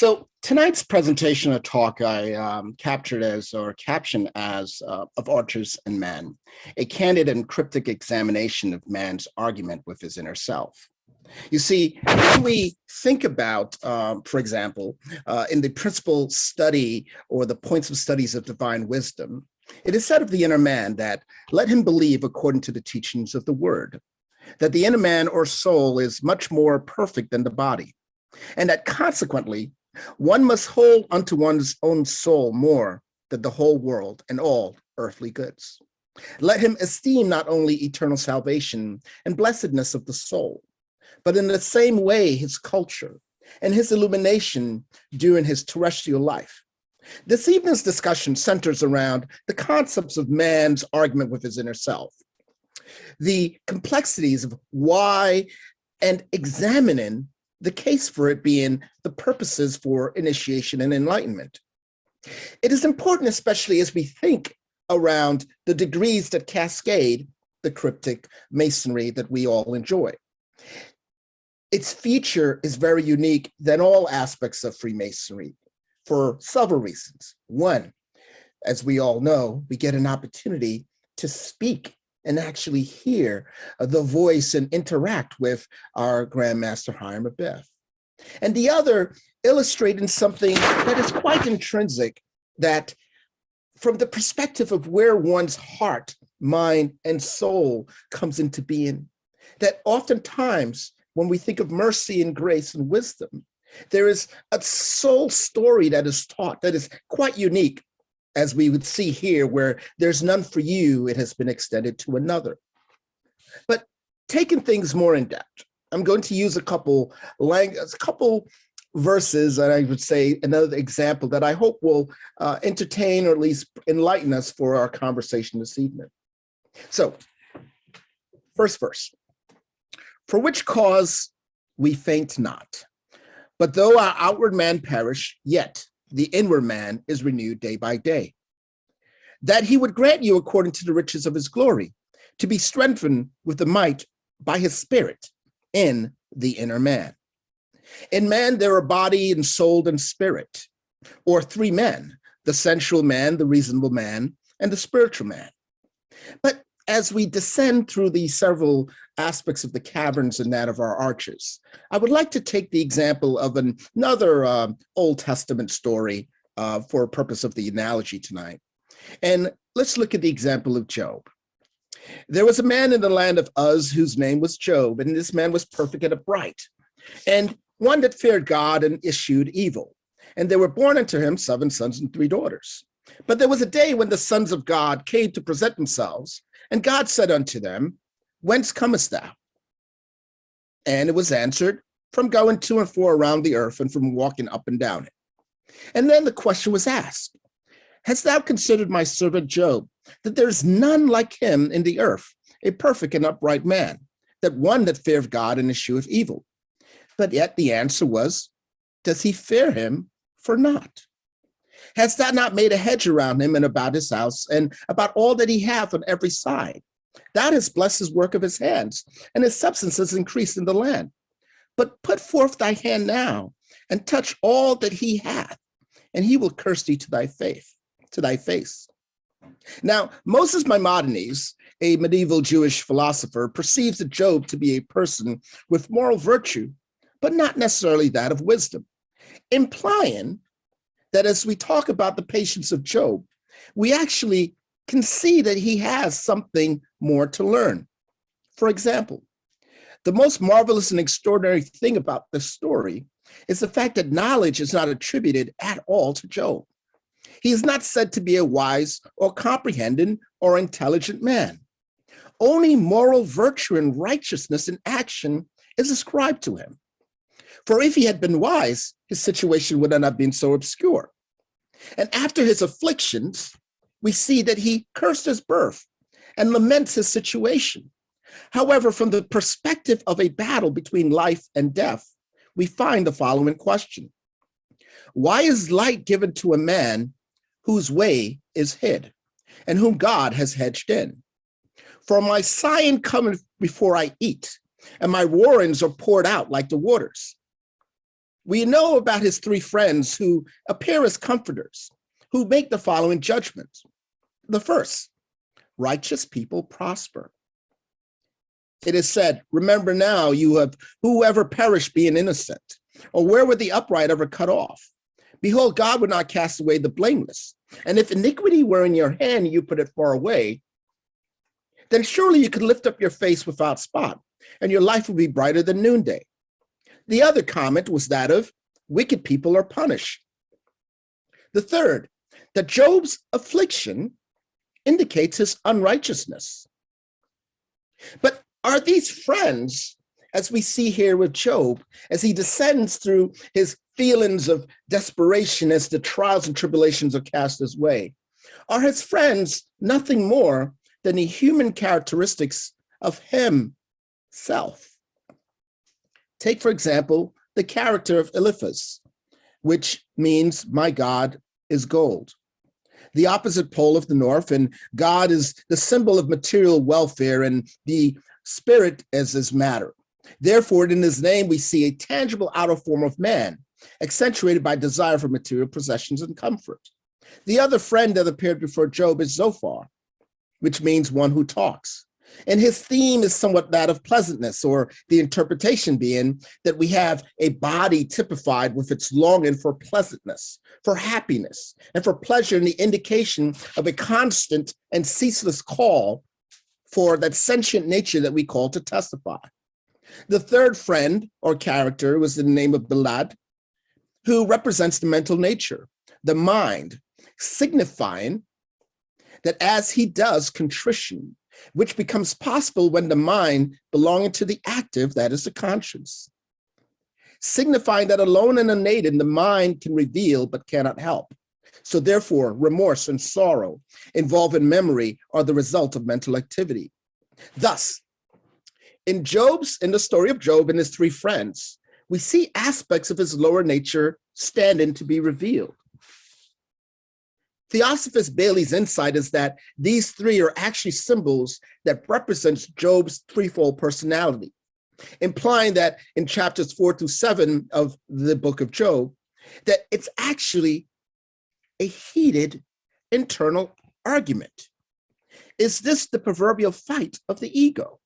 So tonight's presentation, a talk I captured as or captioned as of Archers and Man, a candid and cryptic examination of man's argument with his inner self. You see, when we think about, for example, in the principal study or the points of studies of divine wisdom, it is said of the inner man that let him believe according to the teachings of the word, that the inner man or soul is much more perfect than the body, and that consequently, one must hold unto one's own soul more than the whole world and all earthly goods. Let him esteem not only eternal salvation and blessedness of the soul, but in the same way his culture and his illumination during his terrestrial life. This evening's discussion centers around the concepts of man's argument with his inner self, the complexities of why, and examining the case for it being the purposes for initiation and enlightenment. It is important, especially as we think around the degrees that cascade the cryptic masonry that we all enjoy. Its feature is very unique than all aspects of Freemasonry for several reasons. One, as we all know, we get an opportunity to speak and actually hear the voice and interact with our Grand Master Hiram Abiff. And the other, illustrating something that is quite intrinsic, that from the perspective of where one's heart, mind, and soul comes into being, that oftentimes when we think of mercy and grace and wisdom, there is a soul story that is taught that is quite unique, as we would see here, where there's none for you, it has been extended to another. But taking things more in depth, I'm going to use a couple verses, and I would say another example that I hope will entertain or at least enlighten us for our conversation this evening. So, first verse. For which cause we faint not, but though our outward man perish, yet the inward man is renewed day by day, that he would grant you according to the riches of his glory, to be strengthened with the might by his spirit in the inner man. In man, there are body and soul and spirit, or three men, the sensual man, the reasonable man, and the spiritual man. But as we descend through the several aspects of the caverns and that of our arches, I would like to take the example of another Old Testament story for a purpose of the analogy tonight. And let's look at the example of Job. There was a man in the land of Uz whose name was Job, and this man was perfect and upright, and one that feared God and eschewed evil. And there were born unto him 7 sons and 3 daughters. But there was a day when the sons of God came to present themselves, and God said unto them, Whence comest thou? And it was answered, From going to and fro around the earth and from walking up and down it. And then the question was asked, Hast thou considered my servant Job, that there is none like him in the earth, a perfect and upright man, that one that feareth God and escheweth evil? But yet the answer was, Does he fear him for naught? Hast thou not made a hedge around him and about his house and about all that he hath on every side? Thou hast blessed his work of his hands, and his substance has increased in the land. But put forth thy hand now, and touch all that he hath, and he will curse thee to thy face. Now, Moses Maimonides, a medieval Jewish philosopher, perceives Job to be a person with moral virtue, but not necessarily that of wisdom, implying that as we talk about the patience of Job, we actually can see that he has something more to learn. For example, the most marvelous and extraordinary thing about this story is the fact that knowledge is not attributed at all to Job. He is not said to be a wise or comprehending or intelligent man. Only moral virtue and righteousness in action is ascribed to him. For if he had been wise, his situation would not have been so obscure. And after his afflictions, we see that he cursed his birth and laments his situation. However, from the perspective of a battle between life and death, we find the following question. Why is light given to a man whose way is hid, and whom God has hedged in? For my sighing cometh before I eat, and my roarings are poured out like the waters. We know about his three friends who appear as comforters, who make the following judgments. The first, righteous people prosper. It is said, remember now you have whoever perished being innocent, or where would the upright ever cut off? Behold, God would not cast away the blameless. And if iniquity were in your hand, and you put it far away, then surely you could lift up your face without spot, and your life would be brighter than noonday. The other comment was that of wicked people are punished. The third, that Job's affliction indicates his unrighteousness. But are these friends, as we see here with Job, as he descends through his feelings of desperation as the trials and tribulations are cast his way, are his friends nothing more than the human characteristics of himself? Take, for example, the character of Eliphaz, which means my God is gold. The opposite pole of the north, and God is the symbol of material welfare, and the spirit as his matter. Therefore, in his name, we see a tangible outer form of man, accentuated by desire for material possessions and comfort. The other friend that appeared before Job is Zophar, which means one who talks. And his theme is somewhat that of pleasantness, or the interpretation being that we have a body typified with its longing for pleasantness, for happiness, and for pleasure, and the indication of a constant and ceaseless call for that sentient nature that we call to testify. The third friend or character was the name of Bildad, who represents the mental nature, the mind, signifying that as he does contrition, which becomes possible when the mind belonging to the active, that is the conscience, signifying that alone and unaided, the mind can reveal but cannot help. So therefore, remorse and sorrow involved in memory are the result of mental activity. Thus, in the story of Job and his three friends, we see aspects of his lower nature standing to be revealed. Theosophist Bailey's insight is that these three are actually symbols that represents Job's threefold personality, implying that in chapters 4 through 7 of the book of Job, that it's actually a heated internal argument. Is this the proverbial fight of the ego?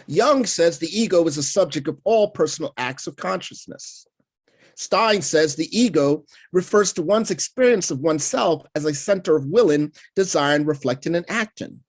Jung says the ego is a subject of all personal acts of consciousness. Stein says the ego refers to one's experience of oneself as a center of willing, desiring, reflecting, and acting.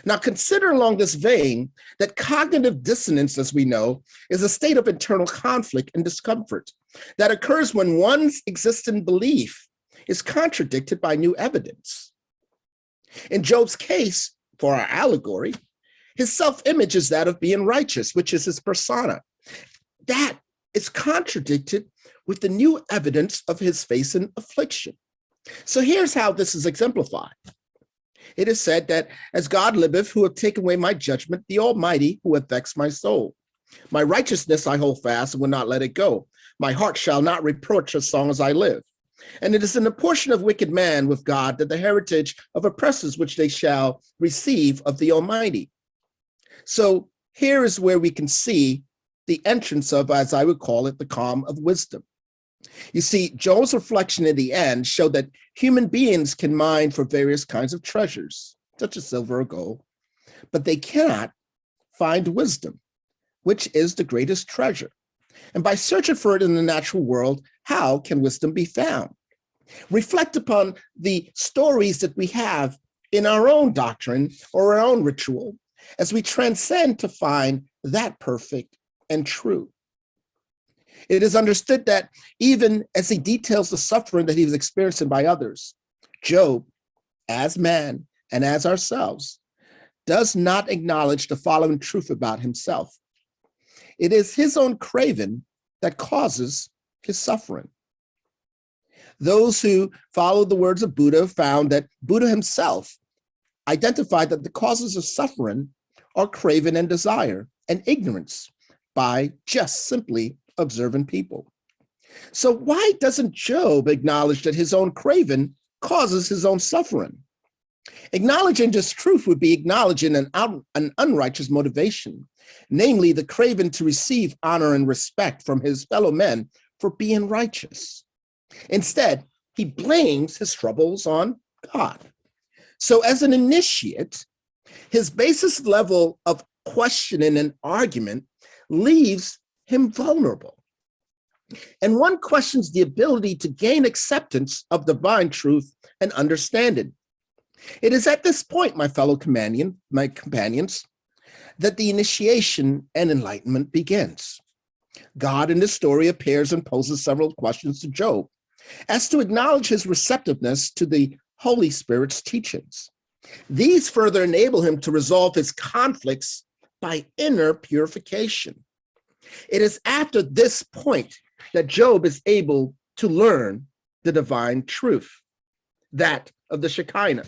Now consider along this vein that cognitive dissonance, as we know, is a state of internal conflict and discomfort that occurs when one's existing belief is contradicted by new evidence. In Job's case, for our allegory, his self-image is that of being righteous, which is his persona. That is contradicted with the new evidence of his facing affliction. So here's how this is exemplified. It is said that as God liveth, who hath taken away my judgment, the Almighty, who hath vexed my soul. My righteousness I hold fast and will not let it go. My heart shall not reproach as long as I live. And it is in the portion of wicked man with God that the heritage of oppressors which they shall receive of the Almighty. So here is where we can see the entrance of, as I would call it, the calm of wisdom. You see, Job's reflection in the end showed that human beings can mine for various kinds of treasures, such as silver or gold, but they cannot find wisdom, which is the greatest treasure. And by searching for it in the natural world, how can wisdom be found? Reflect upon the stories that we have in our own doctrine or our own ritual as we transcend to find that perfect and true. It is understood that even as he details the suffering that he was experiencing by others, Job, as man and as ourselves, does not acknowledge the following truth about himself. It is his own craving that causes his suffering. Those who followed the words of Buddha found that Buddha himself identified that the causes of suffering are craving and desire and ignorance by just simply observant people. So why doesn't Job acknowledge that his own craving causes his own suffering? Acknowledging this truth would be acknowledging an unrighteous motivation, namely the craving to receive honor and respect from his fellow men for being righteous. Instead, he blames his troubles on God. So as an initiate, his basis level of questioning and argument leaves him vulnerable. And one questions the ability to gain acceptance of divine truth and understanding. It is at this point, my companions, that the initiation and enlightenment begins. God in this story appears and poses several questions to Job as to acknowledge his receptiveness to the Holy Spirit's teachings. These further enable him to resolve his conflicts by inner purification. It is after this point that Job is able to learn the divine truth, that of the Shekinah.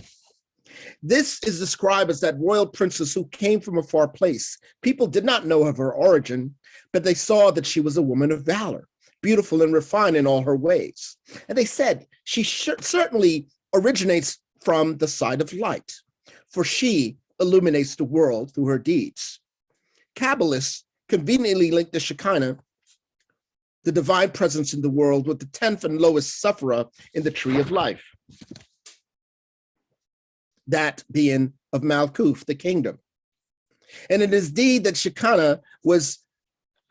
This is described as that royal princess who came from a far place. People did not know of her origin, but they saw that she was a woman of valor, beautiful and refined in all her ways. And they said, she certainly originates from the side of light, for she illuminates the world through her deeds. Kabbalists conveniently link the Shekinah, the divine presence in the world, with the 10th and lowest sufferer in the tree of life, that being of Malkuth, the kingdom. And it is indeed that Shekinah was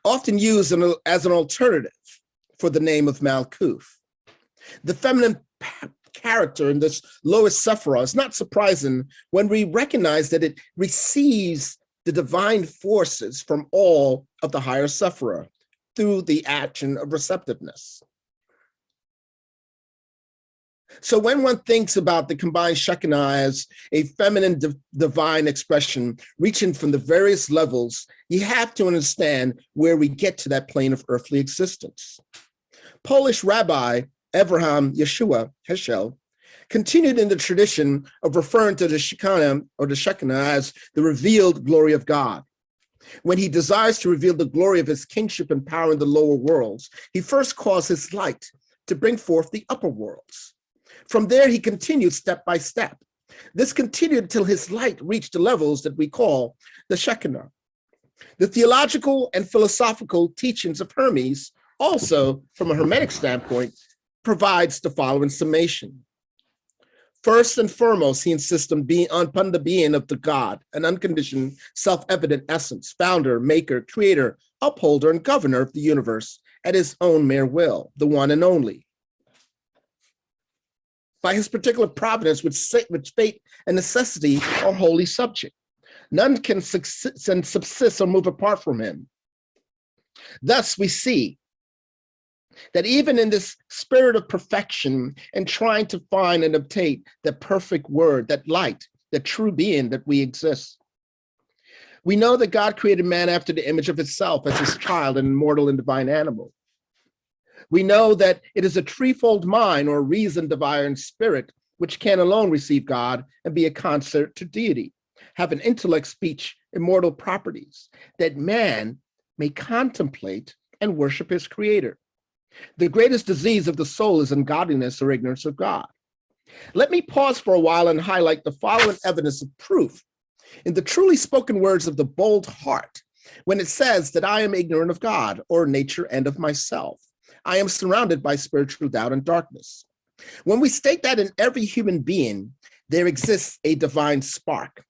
often used as an alternative for the name of Malkuth. The feminine character in this lowest sufferer is not surprising when we recognize that it receives the divine forces from all of the higher sufferer through the action of receptiveness. So when one thinks about the combined Shekinah as a feminine divine expression reaching from the various levels, you have to understand where we get to that plane of earthly existence. Polish Rabbi Abraham Yeshua Heschel continued in the tradition of referring to the Shekinah as the revealed glory of God. When he desires to reveal the glory of his kingship and power in the lower worlds, he first calls his light to bring forth the upper worlds. From there, he continued step by step. This continued until his light reached the levels that we call the Shekinah. The theological and philosophical teachings of Hermes also, from a Hermetic standpoint, provides the following summation. First and foremost, he insists upon the being of the God, an unconditioned, self-evident essence, founder, maker, creator, upholder, and governor of the universe at his own mere will, the one and only. By his particular providence, which fate and necessity are wholly subject. None can subsist or move apart from him. Thus, we see that even in this spirit of perfection and trying to find and obtain the perfect word, that light, the true being that we exist, we know that God created man after the image of himself as his child, an immortal and divine animal. We know that it is a threefold mind or reason, divine spirit, which can alone receive God and be a consort to deity, have an intellect, speech, immortal properties, that man may contemplate and worship his creator. The greatest disease of the soul is ungodliness or ignorance of God. Let me pause for a while and highlight the following evidence of proof in the truly spoken words of the bold heart, when it says that I am ignorant of God or nature and of myself. I am surrounded by spiritual doubt and darkness. When we state that in every human being, there exists a divine spark,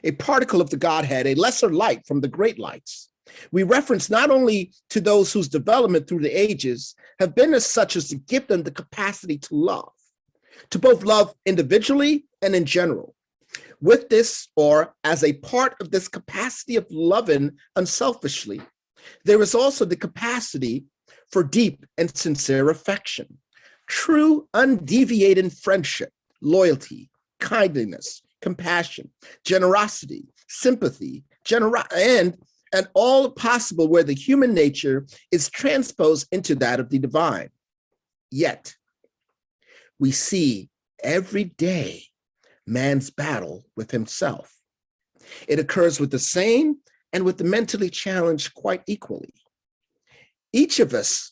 a particle of the Godhead, a lesser light from the great lights. We reference not only to those whose development through the ages have been as such as to give them the capacity to love, to both love individually and in general. With this, or as a part of this capacity of loving unselfishly, there is also the capacity for deep and sincere affection, true undeviating friendship, loyalty, kindliness, compassion, generosity, sympathy, and all possible where the human nature is transposed into that of the divine. Yet, we see every day man's battle with himself. It occurs with the sane and with the mentally challenged quite equally. Each of us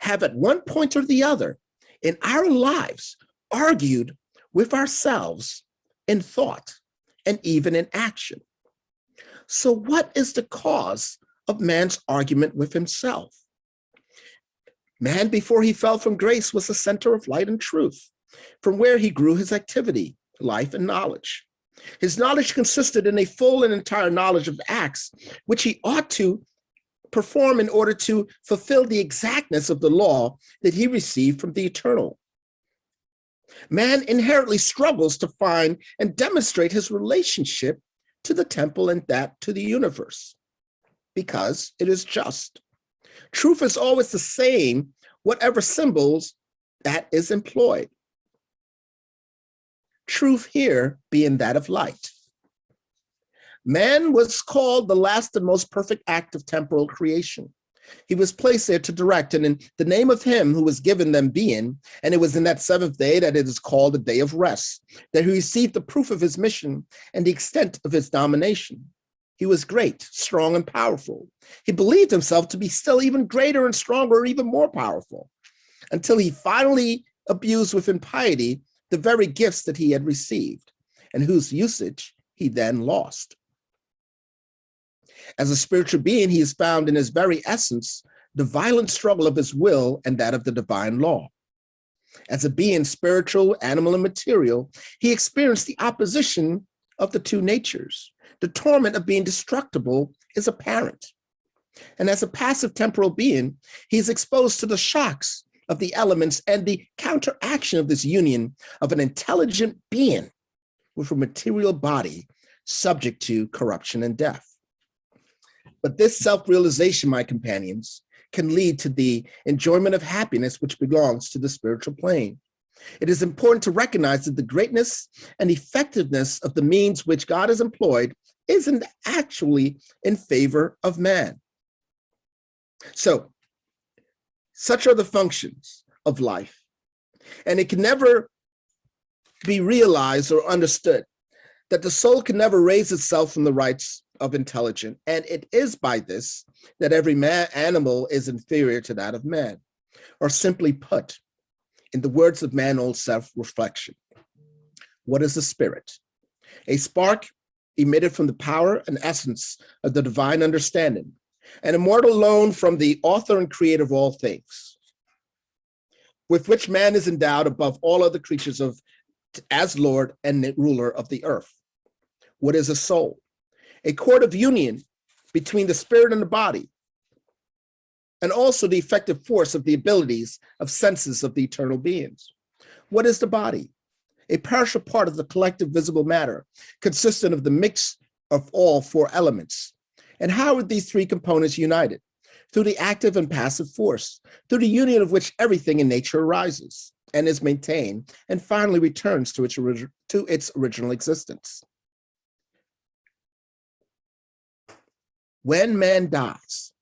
have at one point or the other in our lives argued with ourselves in thought and even in action. So what is the cause of man's argument with himself? Man, before he fell from grace, was the center of light and truth, from where he grew his activity, life, and knowledge. His knowledge consisted in a full and entire knowledge of acts, which he ought to perform in order to fulfill the exactness of the law that he received from the eternal. Man inherently struggles to find and demonstrate his relationship to the temple and that to the universe, because it is just. Truth is always the same, whatever symbols that is employed. Truth here being that of light. Man was called the last and most perfect act of temporal creation. He was placed there to direct, and in the name of him who was given them being, and it was in that seventh day that it is called the day of rest, that he received the proof of his mission and the extent of his domination. He was great, strong, and powerful. He believed himself to be still even greater and stronger, even more powerful, until he finally abused with impiety the very gifts that he had received, and whose usage he then lost. As a spiritual being, he is found in his very essence, the violent struggle of his will and that of the divine law. As a being, spiritual, animal, and material, he experienced the opposition of the two natures. The torment of being destructible is apparent. And as a passive temporal being, he is exposed to the shocks of the elements and the counteraction of this union of an intelligent being with a material body subject to corruption and death. But this self-realization, my companions, can lead to the enjoyment of happiness which belongs to the spiritual plane. It is important to recognize that the greatness and effectiveness of the means which God has employed isn't actually in favor of man. So, such are the functions of life, and it can never be realized or understood that the soul can never raise itself from the rights of intelligence, and it is by this that every animal is inferior to that of man, or simply put, in the words of man's own self-reflection, what is the spirit? A spark emitted from the power and essence of the divine understanding, an immortal loan from the author and creator of all things, with which man is endowed above all other creatures as Lord and ruler of the earth. What is a soul? A cord of union between the spirit and the body, and also the effective force of the abilities of senses of the eternal beings. What is the body? A partial part of the collective visible matter, consistent of the mix of all four elements. And how are these three components united? Through the active and passive force, through the union of which everything in nature arises and is maintained, and finally returns to its original existence. When man dies,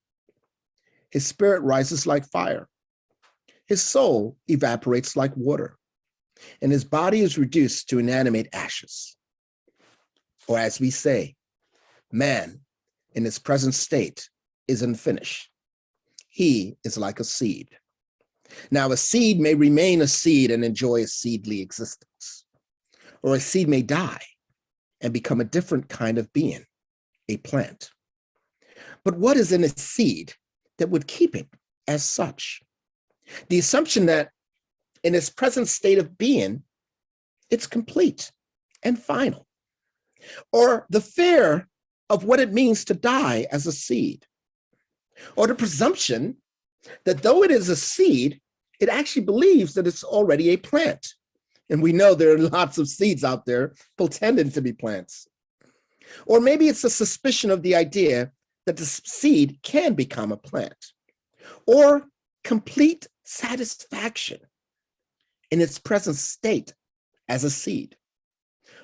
his spirit rises like fire, his soul evaporates like water, and his body is reduced to inanimate ashes. Or as we say, man in his present state is unfinished. He is like a seed. Now, a seed may remain a seed and enjoy a seedly existence, or a seed may die and become a different kind of being, a plant. But what is in a seed that would keep it as such? The assumption that in its present state of being, it's complete and final, or the fear of what it means to die as a seed, or the presumption that though it is a seed, it actually believes that it's already a plant. And we know there are lots of seeds out there pretending to be plants. Or maybe it's a suspicion of the idea that the seed can become a plant, or complete satisfaction in its present state as a seed,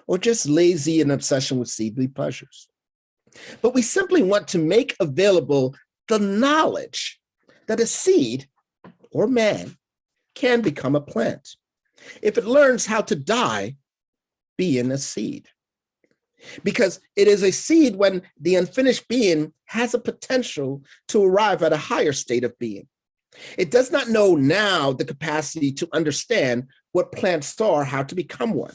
or just lazy and obsession with seedly pleasures. But we simply want to make available the knowledge that a seed, or man, can become a plant if it learns how to die being a seed. Because it is a seed when the unfinished being has a potential to arrive at a higher state of being. It does not know now the capacity to understand what plants are, how to become one.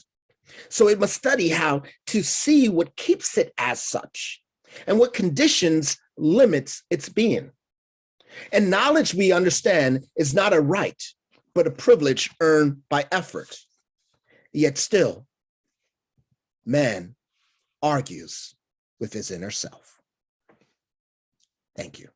So it must study how to see what keeps it as such and what conditions limits its being. And knowledge, we understand, is not a right, but a privilege earned by effort. Yet still, man argues with his inner self. Thank you.